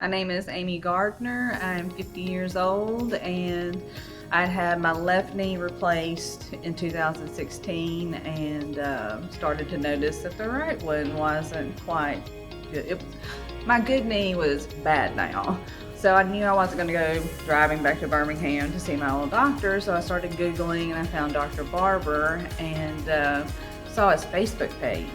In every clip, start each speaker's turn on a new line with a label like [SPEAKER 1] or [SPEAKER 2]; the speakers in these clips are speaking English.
[SPEAKER 1] My name is Aimee Gardner. I'm 50 years old and I'd had my left knee replaced in 2016 and started to notice that the right one wasn't quite good. My good knee was bad now. So I knew I wasn't going to go driving back to Birmingham to see my old doctor, so I started Googling and I found Dr. Barber and saw his Facebook page.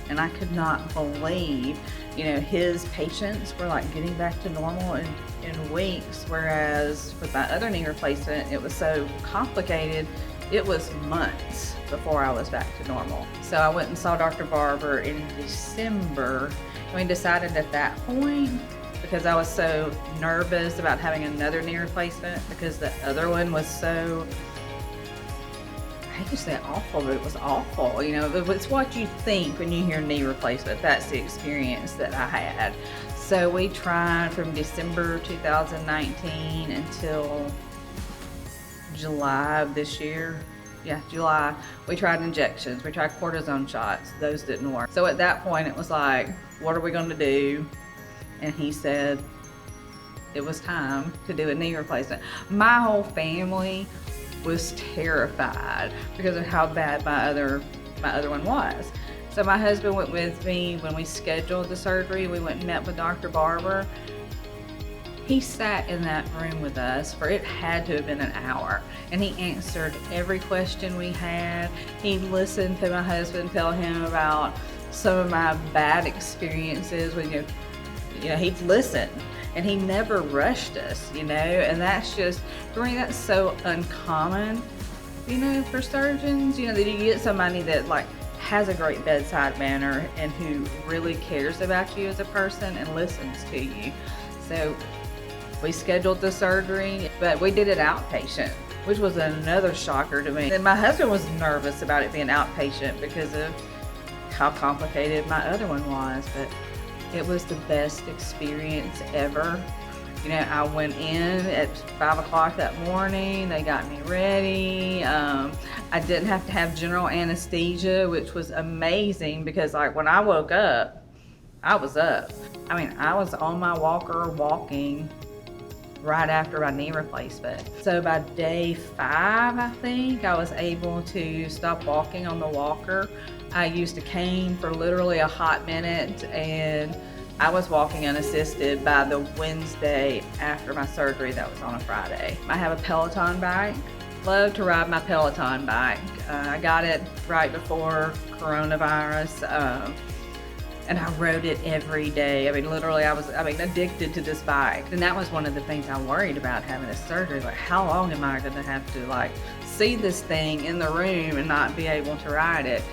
[SPEAKER 1] And I could not believe, his patients were like getting back to normal in weeks, whereas with my other knee replacement, it was so complicated, it was months before I was back to normal. So I went and saw Dr. Barber in December, and we decided at that point, because I was so nervous about having another knee replacement because the other one was so, I hate to say awful, but it was awful. It's what you think when you hear knee replacement. That's the experience that I had. So we tried from December 2019 until July of this year. Yeah, July. We tried injections. We tried cortisone shots. Those didn't work. So at that point, it was like, what are we going to do? And he said it was time to do a knee replacement. My whole family was terrified because of how bad my other one was. So my husband went with me when we scheduled the surgery. We went and met with Dr. Barber. He sat in that room with us for, it had to have been an hour, and he answered every question we had. He listened to my husband tell him about some of my bad experiences with, he'd listen. And he never rushed us, and that's just, for me, that's so uncommon, for surgeons, that you get somebody that like has a great bedside manner and who really cares about you as a person and listens to you. So we scheduled the surgery, but we did it outpatient, which was another shocker to me. And my husband was nervous about it being outpatient because of how complicated my other one was, but it was the best experience ever. I went in at 5 o'clock that morning. They got me ready. I didn't have to have general anesthesia, which was amazing because like when I woke up, I was up. I was on my walker walking right after my knee replacement. So by day 5, I think, I was able to stop walking on the walker. I used a cane for literally a hot minute, and I was walking unassisted by the Wednesday after my surgery. That was on a Friday. I have a Peloton bike. Love to ride my Peloton bike. I got it right before coronavirus. And I rode it every day. Literally, I was addicted to this bike. And that was one of the things I worried about having a surgery. Like, how long am I gonna have to see this thing in the room and not be able to ride it?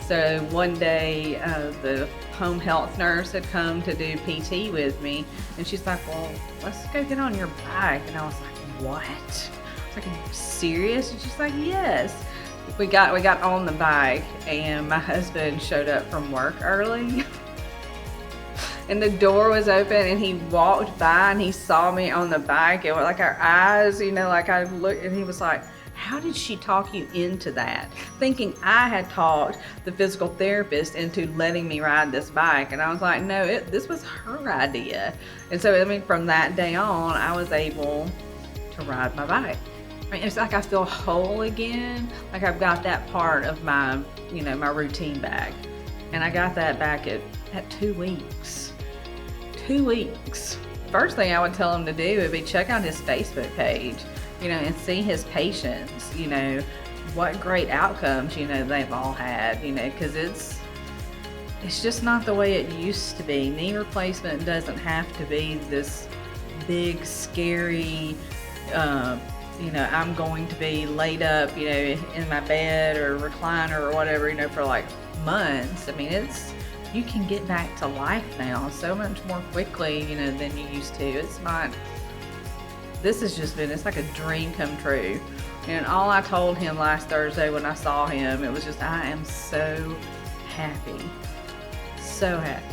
[SPEAKER 1] So one day, the home health nurse had come to do PT with me, and she's like, well, let's go get on your bike. And I was like, what? I was like, are you serious? And she's like, yes. We got on the bike, and my husband showed up from work early. And the door was open, and he walked by and he saw me on the bike, and like our eyes, I looked, and he was like, how did she talk you into that? Thinking I had talked the physical therapist into letting me ride this bike. And I was like, no, this was her idea. And so, from that day on, I was able to ride my bike. It's like I feel whole again. Like I've got that part of my, my routine back. And I got that back at 2 weeks. 2 weeks. First thing I would tell him to do would be check out his Facebook page, and see his patients, what great outcomes, they've all had, because it's just not the way it used to be. Knee replacement doesn't have to be this big, scary, I'm going to be laid up, in my bed or recliner or whatever, for like months. You can get back to life now so much more quickly, than you used to. It's not, this has just been, it's like a dream come true. And all I told him last Thursday when I saw him, it was just, I am so happy. So happy.